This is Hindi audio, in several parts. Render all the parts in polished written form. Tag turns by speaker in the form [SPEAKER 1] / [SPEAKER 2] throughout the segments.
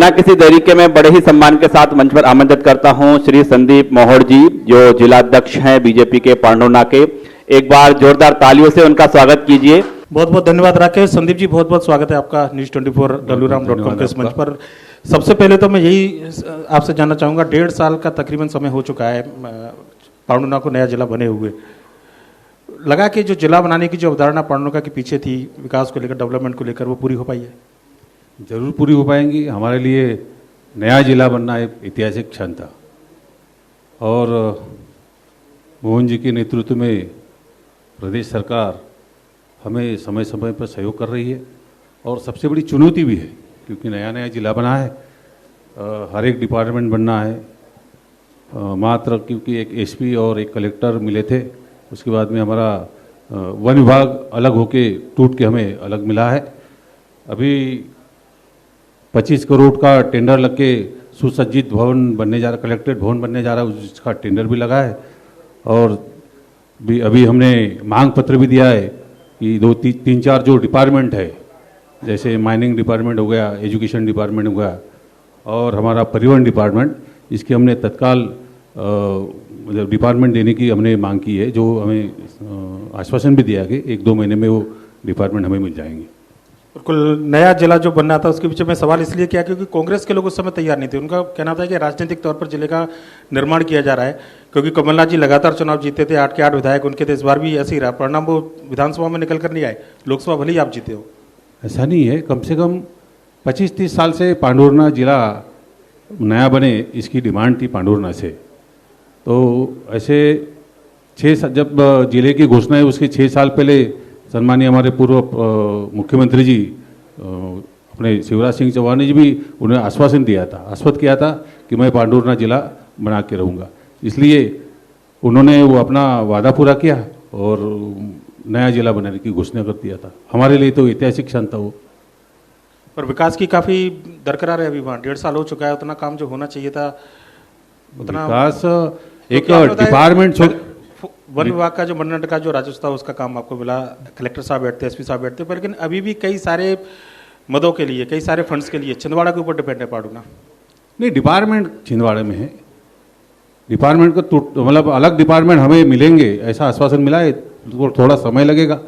[SPEAKER 1] बिना किसी देरी के मैं बड़े ही सम्मान के साथ मंच पर आमंत्रित करता हूं श्री संदीप मोहड़ जी, जो जिलाध्यक्ष हैं बीजेपी के पांडुर्ना के। एक बार जोरदार तालियों से उनका स्वागत कीजिए।
[SPEAKER 2] बहुत बहुत धन्यवाद राकेश। संदीप जी, बहुत बहुत स्वागत है आपका न्यूज़24 wram.com के इस मंच पर। सबसे पहले तो मैं यही आपसे जानना चाहूँगा, 1.5 साल का तकरीबन समय हो चुका है पांडुर्ना को नया जिला बने हुए। लगा कि जो जिला बनाने की जो अवधारणा पांडुर्ना के पीछे थी, विकास को लेकर, डेवलपमेंट को लेकर, वो पूरी हो पाई है?
[SPEAKER 3] जरूर पूरी हो पाएंगी। हमारे लिए नया जिला बनना एक ऐतिहासिक क्षण था और मोहन जी के नेतृत्व में प्रदेश सरकार हमें समय समय पर सहयोग कर रही है और सबसे बड़ी चुनौती भी है, क्योंकि नया नया जिला बना है, हर एक डिपार्टमेंट बनना है। मात्र क्योंकि एक एसपी और एक कलेक्टर मिले थे, उसके बाद में हमारा वन विभाग अलग होके टूट के हमें अलग मिला है। अभी 25 करोड़ का टेंडर लग के सुसज्जित भवन बनने जा रहा, कलेक्ट्रेट भवन बनने जा रहा है, उसका टेंडर भी लगा है। और भी अभी हमने मांग पत्र भी दिया है कि 2-3-4 जो डिपार्टमेंट है, जैसे माइनिंग डिपार्टमेंट हो गया, एजुकेशन डिपार्टमेंट हो गया और हमारा परिवहन डिपार्टमेंट, इसकी हमने तत्काल मतलब डिपार्टमेंट देने की हमने मांग की है, जो हमें आश्वासन भी दिया कि 1-2 महीने में वो डिपार्टमेंट हमें मिल जाएंगे।
[SPEAKER 2] बिल्कुल, नया जिला जो बनना था उसके पीछे मैं सवाल इसलिए किया क्योंकि कांग्रेस के लोग उस समय तैयार नहीं थे। उनका कहना था कि राजनीतिक तौर पर जिले का निर्माण किया जा रहा है, क्योंकि कमलनाथ जी लगातार चुनाव जीते थे, 8 के 8 विधायक उनके थे। इस बार भी ऐसे ही रहा परिणाम, वो विधानसभा में निकल कर नहीं आए, लोकसभा भले ही आप जीते हो। ऐसा
[SPEAKER 3] नहीं है, कम से कम 25-30 साल से पांडुर्ना जिला नया बने, इसकी डिमांड थी पांडुर्ना से। तो ऐसे 6 जब जिले की घोषणा है, उसके 6 साल पहले सम्मानीय हमारे पूर्व मुख्यमंत्री जी अपने शिवराज सिंह चौहान जी भी उन्हें आश्वासन दिया था, आश्वस्त किया था कि मैं पांडुर्ना जिला बना के रहूँगा। इसलिए उन्होंने वो अपना वादा पूरा किया और नया जिला बनाने की घोषणा कर दिया था। हमारे लिए तो ऐतिहासिक क्षण था वो।
[SPEAKER 2] पर विकास की काफ़ी दरकरार है अभी वहाँ, 1.5 साल हो चुका है, उतना काम जो होना चाहिए था उतना
[SPEAKER 3] विकास एक डिपार्टमेंट
[SPEAKER 2] वन विभाग का जो मंडल का जो राजस्व था उसका काम आपको मिला, कलेक्टर साहब बैठते, एसपी साहब बैठते, पर लेकिन अभी भी कई सारे मदों के लिए, कई सारे फंड्स के लिए छिंदवाड़ा के ऊपर डिपेंड है पांडुर्ना।
[SPEAKER 3] नहीं, डिपार्टमेंट छिंदवाड़े में है, डिपार्टमेंट को मतलब अलग डिपार्टमेंट हमें मिलेंगे ऐसा आश्वासन मिला है। थोड़ा समय लगेगा,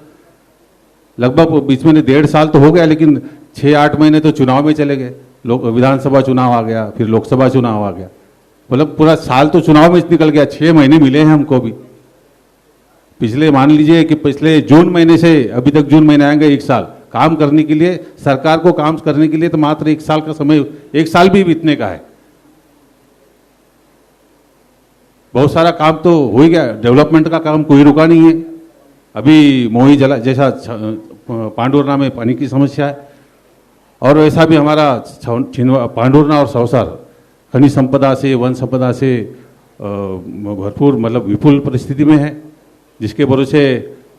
[SPEAKER 3] लगभग बीच में 1.5 साल तो हो गया, लेकिन 6-8 महीने तो चुनाव में चले गए। विधानसभा चुनाव आ गया, फिर लोकसभा चुनाव आ गया, मतलब पूरा साल तो चुनाव में निकल गया। 6 महीने मिले हैं हमको भी। पिछले मान लीजिए कि पिछले जून महीने से अभी तक जून महीने आएंगे 1 साल काम करने के लिए, सरकार को काम करने के लिए तो मात्र 1 साल का समय, 1 साल भी बीतने का है। बहुत सारा काम तो हो ही गया, डेवलपमेंट का काम कोई रुका नहीं है। अभी मोही जला जैसा पांडुर्ना में पानी की समस्या है, और वैसा भी हमारा पांडुर्ना और सौसर खनिज संपदा से, वन संपदा से भरपूर मतलब विपुल परिस्थिति में है, जिसके भरोसे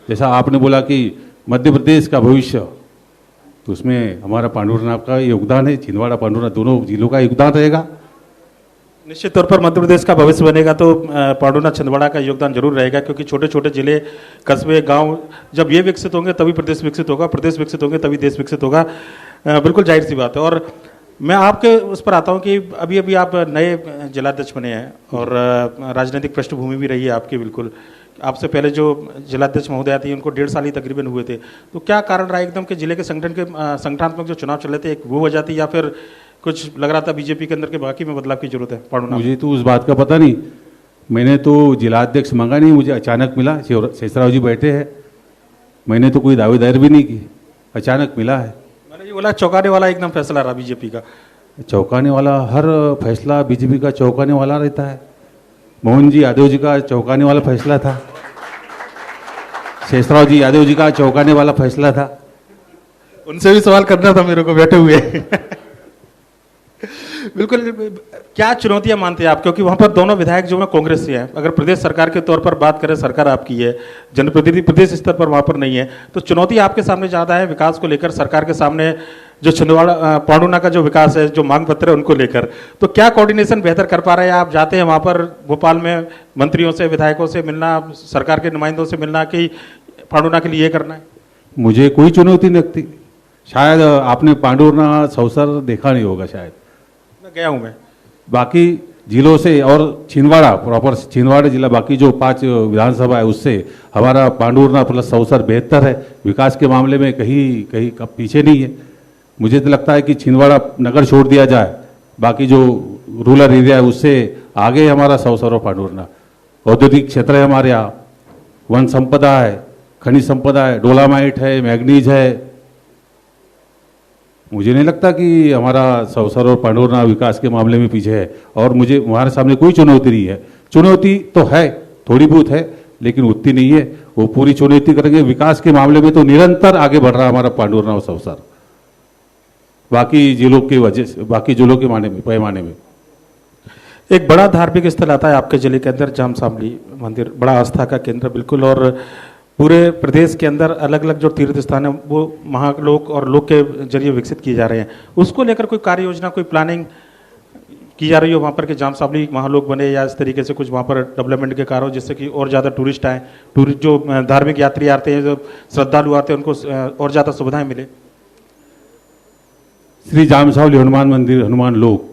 [SPEAKER 3] जैसा आपने बोला कि मध्य प्रदेश का भविष्य, तो उसमें हमारा पांडुर्ना का योगदान है, छिंदवाड़ा पांडुर्ना दोनों जिलों का योगदान रहेगा।
[SPEAKER 2] निश्चित तौर पर मध्य प्रदेश का भविष्य बनेगा तो पांडुर्ना छिंदवाड़ा का योगदान जरूर रहेगा, क्योंकि छोटे छोटे जिले, कस्बे, गांव जब ये विकसित होंगे तभी प्रदेश विकसित होगा, प्रदेश विकसित होंगे तभी देश विकसित होगा। बिल्कुल जाहिर सी बात है। और मैं आपके उस पर आता हूं कि अभी अभी आप नए जिलाध्यक्ष बने हैं और राजनीतिक पृष्ठभूमि भी रही है आपकी। बिल्कुल, आपसे पहले जो जिलाध्यक्ष महोदय थे उनको 1.5 साल ही तकरीबन हुए थे, तो क्या कारण रहा एकदम कि जिले के संगठनात्मक जो चुनाव चल रहे थे वो वजह थी, या फिर कुछ लग रहा था बीजेपी के अंदर के बाकी में बदलाव की जरूरत है पांडुर्ना?
[SPEAKER 3] मुझे तो उस बात का पता नहीं, मैंने तो जिलाध्यक्ष मांगा नहीं, मुझे अचानक मिला। शेषराव जी बैठे हैं, मैंने तो कोई दावेदारी भी नहीं की, अचानक मिला है।
[SPEAKER 2] मैंने ये बोला चौंकाने वाला एकदम फैसला रहा बीजेपी का।
[SPEAKER 3] चौंकाने वाला, हर फैसला बीजेपी का चौंकाने वाला रहता है। मोहन जी यादव जी का चौंकाने वाला फैसला था, शेषराव जी यादव जी का चौंकाने वाला फैसला था।
[SPEAKER 2] उनसे भी सवाल करना था मेरे को बैठे हुए। बिल्कुल, क्या चुनौतियां मानते हैं आप, क्योंकि वहां पर दोनों विधायक जो है कांग्रेस से हैं। अगर प्रदेश सरकार के तौर पर बात करें, सरकार आपकी है, जनप्रतिनिधि प्रदेश स्तर पर वहां पर नहीं है, तो चुनौती आपके सामने ज्यादा है विकास को लेकर, सरकार के सामने जो छिंदवाड़ा पांडुर्ना का जो विकास है, जो मांग पत्र है उनको लेकर। तो क्या कोऑर्डिनेशन बेहतर कर पा रहे हैं आप? जाते हैं वहां पर भोपाल में मंत्रियों से, विधायकों से मिलना, सरकार के नुमाइंदों से मिलना कि पांडुर्ना के लिए ये करना है?
[SPEAKER 3] मुझे कोई चुनौती नहीं लगती। शायद आपने पांडुर्ना सौसर देखा नहीं होगा शायद,
[SPEAKER 2] गया हूँ मैं।
[SPEAKER 3] बाकी जिलों से और छिंदवाड़ा प्रॉपर छिंदवाड़ा जिला बाकी जो 5 विधानसभा है उससे हमारा पांडुरना प्लस सौसर बेहतर है, विकास के मामले में कहीं कहीं कब पीछे नहीं है। मुझे तो लगता है कि छिंदवाड़ा नगर छोड़ दिया जाए, बाकी जो रूरल एरिया है उससे आगे हमारा सौसर और पांडुरना। औद्योगिक क्षेत्र है हमारे यहाँ, वन संपदा है, खनिज संपदा है, डोलामाइट है, मैग्नीज है। मुझे नहीं लगता कि हमारा सौसर और पांडुरना विकास के मामले में पीछे है, और मुझे हमारे सामने कोई चुनौती नहीं है। चुनौती तो है, थोड़ी बहुत है, लेकिन उतनी नहीं है। वो पूरी चुनौती करेंगे। विकास के मामले में तो निरंतर आगे बढ़ रहा है हमारा पांडुरना और सौसर, बाकी जिलों की वजह से, बाकी जिलों के पैमाने में।
[SPEAKER 2] एक बड़ा धार्मिक स्थल आता है आपके जिले के अंदर, जामसामली मंदिर, बड़ा आस्था का केंद्र बिल्कुल, और पूरे प्रदेश के अंदर अलग अलग जो तीर्थ स्थान है वो महालोक और लोक के जरिए विकसित किए जा रहे हैं। उसको लेकर कोई कार्य योजना, कोई प्लानिंग की जा रही हो वहाँ पर कि जामसामली महालोक बने, या इस तरीके से कुछ वहाँ पर डेवलपमेंट के कार्य हो जिससे कि और ज़्यादा टूरिस्ट आए, टूरिस्ट जो धार्मिक यात्री आते हैं, जो श्रद्धालु आते हैं, उनको और ज़्यादा सुविधाएं मिले?
[SPEAKER 3] श्री जामसावली हनुमान मंदिर, हनुमान लोक,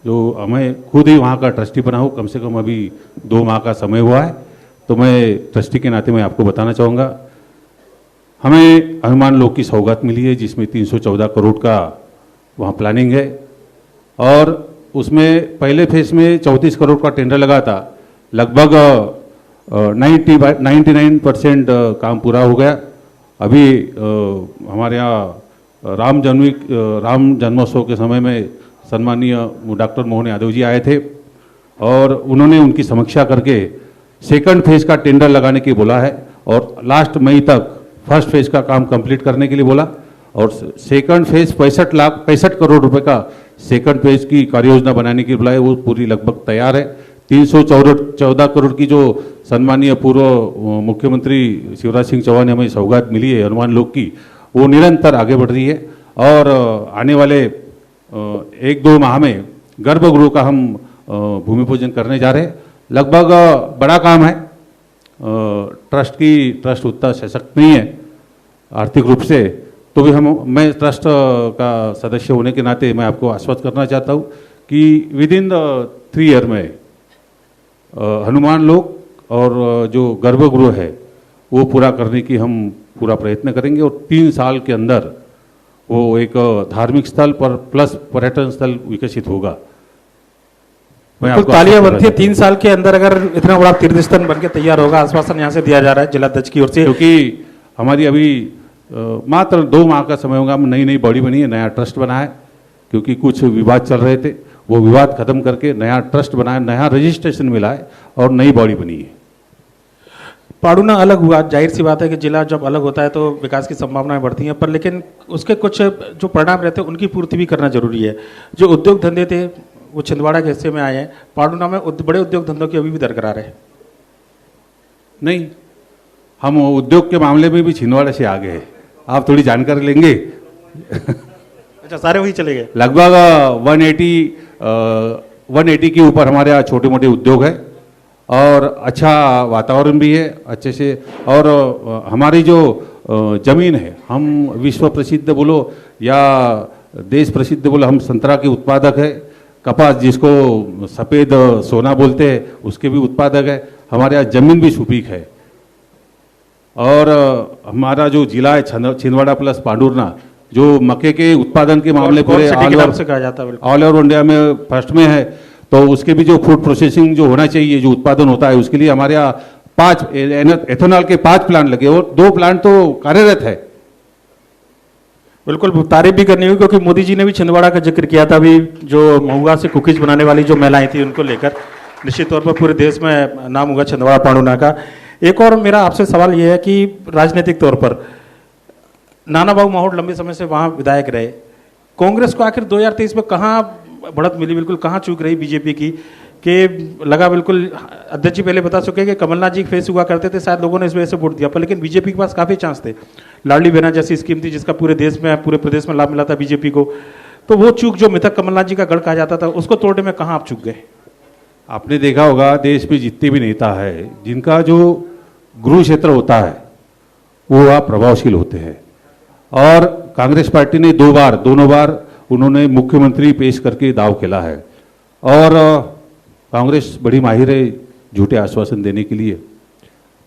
[SPEAKER 3] जो मैं खुद ही वहाँ का ट्रस्टी बना हूँ, कम से कम अभी 2 माह का समय हुआ है, तो मैं ट्रस्टी के नाते मैं आपको बताना चाहूँगा, हमें हनुमान लोक की सौगात मिली है जिसमें 314 करोड़ का वहाँ प्लानिंग है, और उसमें पहले फेज में 34 करोड़ का टेंडर लगा था। लगभग 99% काम पूरा हो गया। अभी हमारे यहाँ राम जन्मोत्सव के समय में सम्मानीय डॉक्टर मोहन यादव जी आए थे, और उन्होंने उनकी समीक्षा करके सेकंड फेज का टेंडर लगाने की बोला है, और लास्ट मई तक फर्स्ट फेज का काम कंप्लीट करने के लिए बोला, और सेकंड फेज 65 करोड़ रुपए का सेकंड फेज की कार्ययोजना बनाने की बोला है। वो पूरी लगभग तैयार है। 314 करोड़ की जो सम्मानीय पूर्व मुख्यमंत्री शिवराज सिंह चौहान ने हमें सौगात मिली है हनुमान लोक की, वो निरंतर आगे बढ़ रही है, और आने वाले 1-2 माह में गर्भगृह का हम भूमि पूजन करने जा रहे हैं। लगभग बड़ा काम है। ट्रस्ट उतना सशक्त नहीं है आर्थिक रूप से, तो भी मैं ट्रस्ट का सदस्य होने के नाते मैं आपको आश्वस्त करना चाहता हूँ कि विद इन 3 ईयर में हनुमान लोक और जो गर्भगृह है वो पूरा करने की हम पूरा प्रयत्न करेंगे, और 3 साल के अंदर वो एक धार्मिक स्थल पर प्लस पर्यटन स्थल विकसित होगा।
[SPEAKER 2] तालियां बनती है। 3 साल के अंदर अगर इतना बड़ा तीर्थ स्थल बनकर तैयार होगा, आश्वासन यहाँ से दिया जा रहा है जिला अध्यक्ष की ओर से,
[SPEAKER 3] क्योंकि हमारी अभी मात्र 2 माह का समय होगा। हम नई बॉडी बनी है, नया ट्रस्ट बना है, क्योंकि कुछ विवाद चल रहे थे, वो विवाद खत्म करके नया ट्रस्ट बनाया, नया रजिस्ट्रेशन मिला है, और नई बॉडी बनी है।
[SPEAKER 2] पांडुना अलग हुआ, जाहिर सी बात है कि जिला जब अलग होता है तो विकास की संभावनाएं बढ़ती हैं, पर लेकिन उसके कुछ जो परिणाम रहते हैं उनकी पूर्ति भी करना जरूरी है। जो उद्योग धंधे थे वो छिंदवाड़ा के हिस्से में आए हैं, पांडुना में बड़े उद्योग धंधों की अभी भी दरकरार है।
[SPEAKER 3] नहीं, हम उद्योग के मामले में भी छिंदवाड़ा से आगे हैं। आप थोड़ी जानकारी लेंगे।
[SPEAKER 2] अच्छा, सारे वही चले गए।
[SPEAKER 3] लगभग 180 के ऊपर हमारे यहाँ छोटे मोटे उद्योग है, और अच्छा वातावरण भी है अच्छे से। और हमारी जो जमीन है, हम विश्व प्रसिद्ध बोलो या देश प्रसिद्ध बोलो, हम संतरा के उत्पादक है। कपास जिसको सफ़ेद सोना बोलते हैं उसके भी उत्पादक है। हमारे यहाँ जमीन भी सुपीक है, और हमारा जो जिला है छिंदवाड़ा प्लस पांडुरना, जो मक्के के उत्पादन के मामले पूरे ऑल ओवर इंडिया में फर्स्ट में है, तो उसके भी जो फूड प्रोसेसिंग जो होना चाहिए, जो उत्पादन होता है, उसके लिए हमारे यहाँ 5 एथेनॉल के 5 प्लांट लगे, और 2 प्लांट तो कार्यरत है।
[SPEAKER 2] बिल्कुल तारीफ भी करनी होगी, क्योंकि मोदी जी ने भी छिंदवाड़ा का जिक्र किया था। अभी जो महुआ से कुकीज बनाने वाली जो महिलाएं थी उनको लेकर निश्चित तौर पर पूरे देश में नाम होगा छिंदवाड़ा पांडुना का। एक और मेरा आपसे सवाल ये है कि राजनीतिक तौर पर नाना बाबू महोड़ लंबे समय से वहाँ विधायक रहे, कांग्रेस को आखिर 2023 में कहाँ बढ़त मिली, बिल्कुल कहाँ चूक रही बीजेपी की, कि लगा बिल्कुल अध्यक्ष जी पहले बता चुके कि कमलनाथ जी फेस हुआ करते थे, शायद लोगों ने इस वजह से वोट दिया, पर लेकिन बीजेपी के पास काफी चांस थे। लाडली बहना जैसी स्कीम थी जिसका पूरे प्रदेश में लाभ मिला था बीजेपी को, तो वो चूक जो मिथक कमलनाथ जी का गढ़ कहा जाता था, उसको तोड़ने में कहाँ आप चूक गए?
[SPEAKER 3] आपने देखा होगा देश में जितने भी नेता है जिनका जो गृह क्षेत्र होता है वो वहाँ प्रभावशील होते हैं, और कांग्रेस पार्टी ने दोनों बार उन्होंने मुख्यमंत्री पेश करके दाव खेला है। और कांग्रेस बड़ी माहिर है झूठे आश्वासन देने के लिए,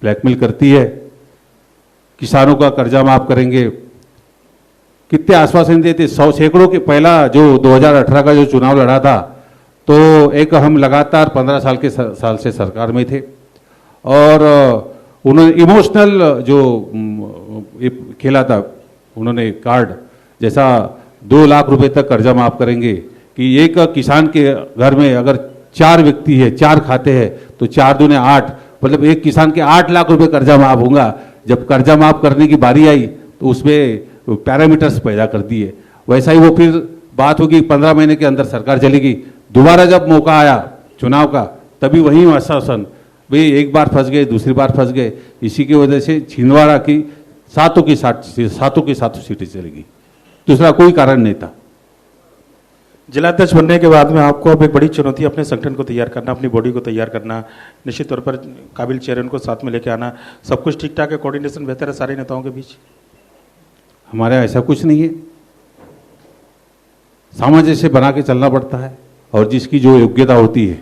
[SPEAKER 3] ब्लैकमेल करती है। किसानों का कर्जा माफ करेंगे, कितने आश्वासन देते, सैकड़ों के, पहला जो 2018 का जो चुनाव लड़ा था तो एक हम लगातार 15 साल से सरकार में थे और उन्होंने इमोशनल जो खेला था, उन्होंने कार्ड जैसा 2 लाख रुपए तक कर्जा माफ करेंगे कि एक किसान के घर में अगर 4 व्यक्ति है, 4 खाते हैं तो 4 दूने 8, मतलब एक किसान के 8 लाख रुपए कर्जा माफ होगा। जब कर्जा माफ करने की बारी आई तो उसमें पैरामीटर्स पैदा कर दिए। वैसा ही वो फिर बात होगी 15 महीने के अंदर सरकार चलेगी, दोबारा जब मौका आया चुनाव का तभी वही आश्वासन, भाई एक बार फंस गए, दूसरी बार फंस गए। इसी की वजह से छिंदवाड़ा की सातों की सातों सीटें चलेगी, दूसरा कोई कारण नहीं था।
[SPEAKER 2] जिलाध्यक्ष बनने के बाद में आपको अब एक बड़ी चुनौती अपने संगठन को तैयार करना, अपनी बॉडी को तैयार करना, निश्चित तौर पर काबिल चेहरे को साथ में लेके आना। सब कुछ ठीक ठाक है, कोऑर्डिनेशन बेहतर है सारे नेताओं के बीच?
[SPEAKER 3] हमारे यहाँ ऐसा कुछ नहीं है, सामंजस्य से बना के चलना पड़ता है और जिसकी जो योग्यता होती है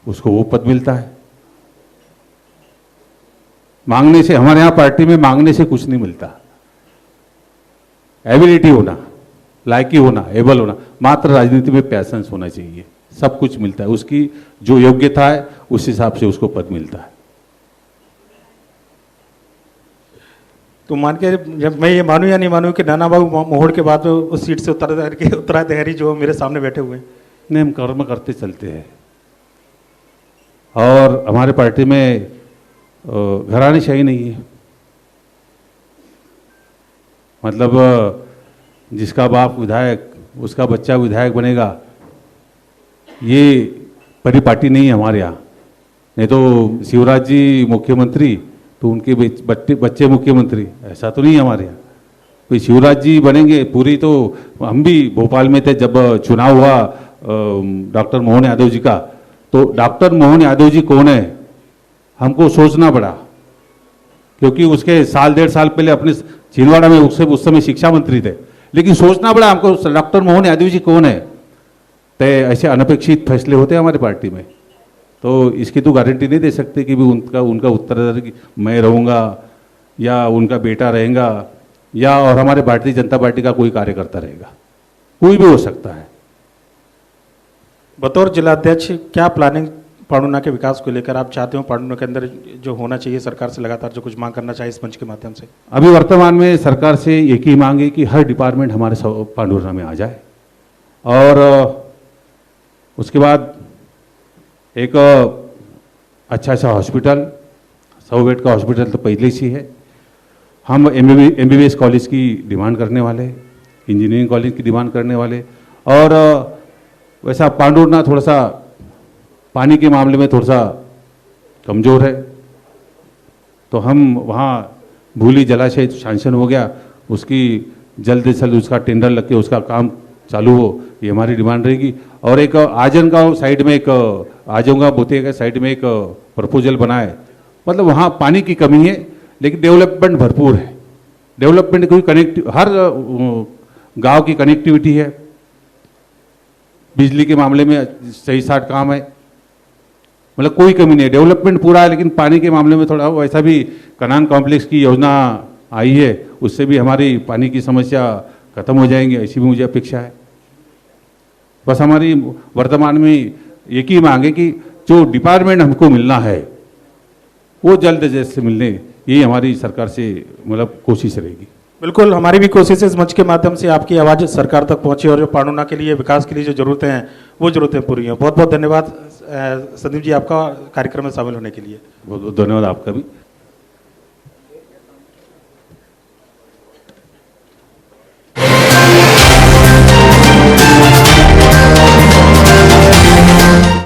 [SPEAKER 3] उसको वो पद मिलता है। मांगने से, हमारे यहाँ पार्टी में मांगने से कुछ नहीं मिलता। एबिलिटी होना, लायकी होना, एबल होना, मात्र राजनीति में पैशन होना चाहिए, सब कुछ मिलता है। उसकी जो योग्यता है उस हिसाब से उसको पद मिलता है।
[SPEAKER 2] तो मान के, जब मैं ये मानूं या नहीं मानूं कि नाना बाबू मोहोड़ के बाद में उस सीट से उत्तराधिकारी जो मेरे सामने बैठे हुए हैं,
[SPEAKER 3] नहीं, हम कर्म करते चलते हैं और हमारे पार्टी में घरानेशाही नहीं है। मतलब जिसका बाप विधायक उसका बच्चा विधायक बनेगा, ये परिपाटी नहीं है हमारे यहाँ। नहीं तो शिवराज जी मुख्यमंत्री तो उनके बच्चे मुख्यमंत्री, ऐसा तो नहीं है हमारे यहाँ। कोई शिवराज जी बनेंगे पूरी, तो हम भी भोपाल में थे जब चुनाव हुआ डॉक्टर मोहन यादव जी का, तो डॉक्टर मोहन यादव जी कौन है हमको सोचना पड़ा, क्योंकि उसके साल 1.5 साल पहले अपने छिंदवाड़ा में उस समय शिक्षा मंत्री थे, लेकिन सोचना पड़ा हमको डॉक्टर मोहन यादव जी कौन है। तो ऐसे अनपेक्षित फैसले होते हैं हमारी पार्टी में, तो इसकी तो गारंटी नहीं दे सकते कि भी उनका उत्तराधिकारी मैं रहूँगा या उनका बेटा रहेगा या और हमारे भारतीय जनता पार्टी का कोई कार्यकर्ता रहेगा, कोई भी हो सकता है।
[SPEAKER 2] बतौर जिलाध्यक्ष क्या प्लानिंग पांडुना के विकास को लेकर आप चाहते हो? पांडुना के अंदर जो होना चाहिए, सरकार से लगातार जो कुछ मांग करना चाहिए इस मंच के माध्यम से?
[SPEAKER 3] अभी वर्तमान में सरकार से एक ही मांग है कि हर डिपार्टमेंट हमारे पांडुना में आ जाए और उसके बाद एक अच्छा सा हॉस्पिटल, 100 बेड का हॉस्पिटल तो पहले से ही है। हम MBBS कॉलेज की डिमांड करने वाले, इंजीनियरिंग कॉलेज की डिमांड करने वाले, और वैसा पांडुना थोड़ा सा पानी के मामले में थोड़ा सा कमज़ोर है, तो हम वहाँ भूली जलाशय सैंक्शन हो गया, उसकी जल्द से जल्द उसका टेंडर लग के उसका काम चालू हो, ये हमारी डिमांड रहेगी। और एक आजनगांव साइड में, एक आजमगांव बोते के साइड में एक प्रपोजल बनाए, मतलब वहाँ पानी की कमी है लेकिन डेवलपमेंट भरपूर है। डेवलपमेंट कोई हर गांव की कनेक्टिविटी है, बिजली के मामले में सही साठ काम है, मतलब कोई कमी नहीं है, डेवलपमेंट पूरा है। लेकिन पानी के मामले में थोड़ा वैसा भी कनान कॉम्प्लेक्स की योजना आई है, उससे भी हमारी पानी की समस्या खत्म हो जाएंगी, ऐसी भी मुझे अपेक्षा है। बस हमारी वर्तमान में एक ही मांग है कि जो डिपार्टमेंट हमको मिलना है वो जल्द जैसे मिलने, यही हमारी सरकार से मतलब कोशिश रहेगी।
[SPEAKER 2] बिल्कुल, हमारी भी कोशिश है इस मंच के माध्यम से आपकी आवाज़ सरकार तक पहुंचे और जो पांडुना के लिए, विकास के लिए जो जरूरतें हैं वो जरूरतें पूरी हों। बहुत बहुत धन्यवाद संदीप जी आपका कार्यक्रम में शामिल होने के लिए।
[SPEAKER 3] बहुत बहुत धन्यवाद आपका भी।